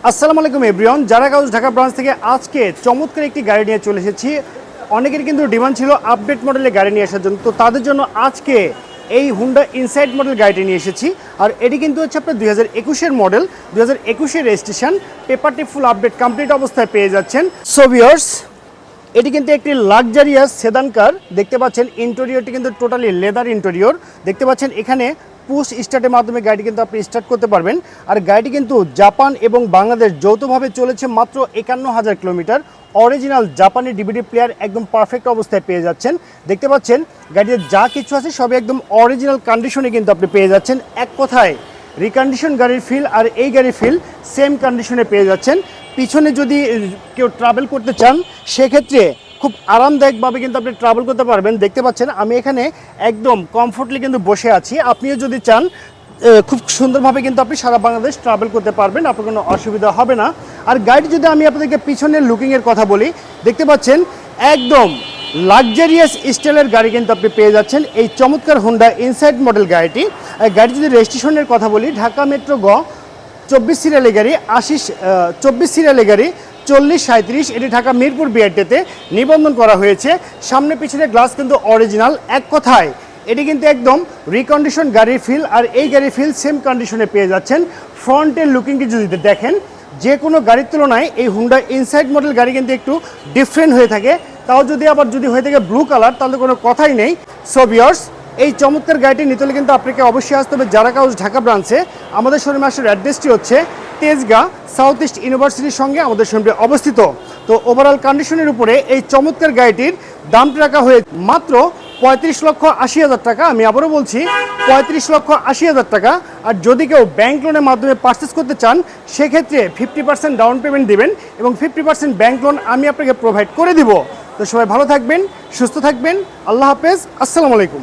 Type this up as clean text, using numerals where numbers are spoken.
আসসালামু আলাইকুম এভরিওয়ান, জারা cows Dhaka branch থেকে আজকে চমৎকার একটি গাড়ি নিয়ে চলে এসেছি। অনেকের কিন্তু ডিমান্ড ছিল আপডেট মডেলের গাড়ি নিয়ে আসার জন্য, তো তাদের জন্য আজকে এই হুন্ডা ইনসাইড মডেল গাড়িটি নিয়ে এসেছি। আর এটি কিন্তু হচ্ছে আপনার 2021-এর মডেল, 2021-এর রেজিস্ট্রেশন, পেপারটি ফুল আপডেট কমপ্লিট অবস্থায় পেয়ে যাচ্ছেন। সো ভিউয়ার্স, এটি কিন্তু একটি লাক্সারিয়াস সেদান কার। দেখতে পাচ্ছেন ইন্টেরিয়রটি কিন্তু টোটালি লেদার ইন্টেরিয়র। দেখতে পাচ্ছেন এখানে পুশ স্টার্টের মাধ্যমে গাড়িটি কিন্তু আপনি স্টার্ট করতে পারবেন। আর গাড়িটি কিন্তু জাপান এবং বাংলাদেশ যৌথভাবে চলেছে মাত্র 51,000 কিলোমিটার। অরিজিনাল জাপানি ডিভিডি প্লেয়ার একদম পারফেক্ট অবস্থায় পেয়ে যাচ্ছেন। দেখতে পাচ্ছেন গাড়িতে যা কিছু আছে সবই একদম অরিজিনাল কন্ডিশনে কিন্তু আপনি পেয়ে যাচ্ছেন। এক কথায় রিকন্ডিশন গাড়ির ফিল আর এই গাড়ির ফিল সেম কন্ডিশনে পেয়ে যাচ্ছেন। পিছনে যদি কেউ ট্রাভেল করতে চান সেক্ষেত্রে খুব আরামদায়কভাবে কিন্তু আপনি ট্রাভেল করতে পারবেন। দেখতে পাচ্ছেন আমি এখানে একদম কমফোর্টলি কিন্তু বসে আছি। আপনিও যদি চান খুব সুন্দরভাবে কিন্তু আপনি সারা বাংলাদেশ ট্রাভেল করতে পারবেন, আপনার কোনো অসুবিধা হবে না। আর গাড়ি যদি আমি আপনাদেরকে পিছনের লুকিংয়ের কথা বলি, দেখতে পাচ্ছেন একদম লাক্সারিয়াস স্টাইলের গাড়ি কিন্তু আপনি পেয়ে যাচ্ছেন এই চমৎকার হুন্ডা ইনসাইড মডেল গাড়িটি। গাড়ি যদি রেজিস্ট্রেশনের কথা বলি, ঢাকা মেট্রো 24 সিরিয়ালের গাড়ি, 24 সিরিয়ালের গাড়ি 4037, এটি ঢাকা মিরপুর বিআরটিতে নিবন্ধন করা হয়েছে। সামনে পিছনে গ্লাস কিন্তু অরিজিনাল। এক কথায় এটি কিন্তু একদম রিকন্ডিশন গাড়ির ফিল, আর এই গাড়ির ফিল সেম কন্ডিশনে পেয়ে যাচ্ছেন। ফ্রন্টের লুকিংটি যদি দেখেন, যে কোনো গাড়ির তুলনায় এই হুন্ডা ইনসাইড মডেল গাড়ি কিন্তু একটু ডিফারেন্ট হয়ে থাকে। তাও যদি হয়ে থাকে ব্লু কালার, তাহলে কোনো কথাই নেই। সো ভিউয়ার্স, এই চমৎকার গাড়িটি নিতে হলে কিন্তু আপনাকে অবশ্যই আসতে হবে জারা কাউজ ঢাকা ব্রাঞ্চে। আমাদের শোরুমে আসার অ্যাড্রেসটি হচ্ছে তেজগাঁ সাউথ ইস্ট ইউনিভার্সিটির সঙ্গে আমাদের শোরুমটি অবস্থিত। তো ওভারঅল কন্ডিশনের উপরে এই চমৎকার গাড়িটির দামটা রাখা হয়ে মাত্র 35,80,000 টাকা। আমি আবারও বলছি 35,80,000 টাকা। আর যদি কেউ ব্যাংক লোনের মাধ্যমে পারচেস করতে চান সেক্ষেত্রে 50% ডাউন পেমেন্ট দেবেন এবং 50% ব্যাংক লোন আমি আপনাকে প্রোভাইড করে দিব। তো সবাই ভালো থাকবেন, সুস্থ থাকবেন। আল্লাহ হাফেজ, আসসালামু আলাইকুম।